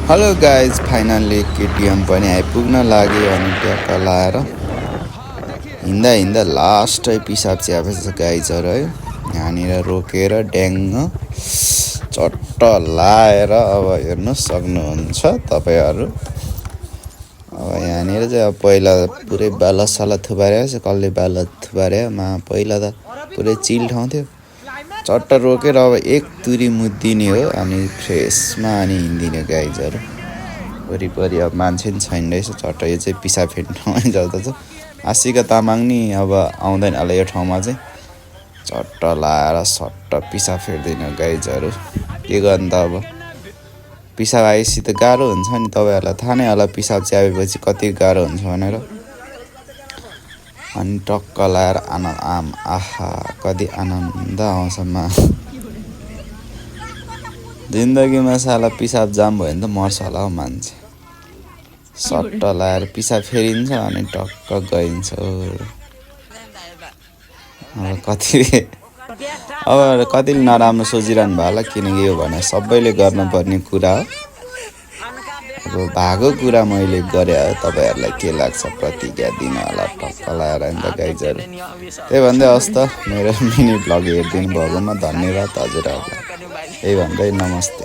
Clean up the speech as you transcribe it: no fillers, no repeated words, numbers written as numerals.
Hello guys finally KTM पनि आइपुग्न लाग्यो अनि ट्याक्क लाएर हिँड्दा हिँड्दा लास्टै पिसाब च्यापेछ गाइजहरू है। यहाँनिर रोकेर ड्याङ्ग चट्ट लाएर अब हेर्नु सक्नुहुन्छ तपाईँहरू। अब यहाँनिर चाहिँ अब पहिला पुरै बालसाला थुपारेको छ, कसले बाला थुपार्यो पहिला त पुरै चिल ठाउँ थियो। चट्ट रोकेर अब एक तुरी मुद्दिने हो अनि फ्रेसमा अनि हिँडिदिने गाइजहरू। वरिपरि अब मान्छे पनि छैन रहेछ। चट्ट यो चाहिँ पिसाब फेर्ने ठाउँमै जाँदैछ। आशिका तामाङ नि अब आउँदैन होला यो ठाउँमा चाहिँ। चट्ट लाएर सट्ट पिसाब फेर्दैन गाइजहरू। के गर्नु त अब पिसाब आएपछि त गाह्रो हुन्छ नि। तपाईँहरूलाई थाहा नै होला पिसाब च्यापेपछि कति गाह्रो हुन्छ भनेर। अनि टक्क लाएर आहा कति आनन्द आउँछ जिन्दगीमा साला पिसाब जाम भयो भने त मर्छ होला हौ मान्छे। सट्ट लाएर पिसाब फेरिन्छ अनि टक्क गइन्छ। अब कतिले नराम्रो सोचिरहनु भयो होला, किनकि यो भने सबैले गर्नुपर्ने कुरा हो। अब भएको कुरा मैले गरे तपाईँहरूलाई के लाग्छ प्रतिज्ञा दिन होला टक्क लाएर अन्त गाइजहरू। त्यही भन्दै हस् त मेरो मिनी भ्लग हेरिदिनु भएकोमा धन्यवाद हजुरहरूलाई। त्यही भन्दै नमस्ते।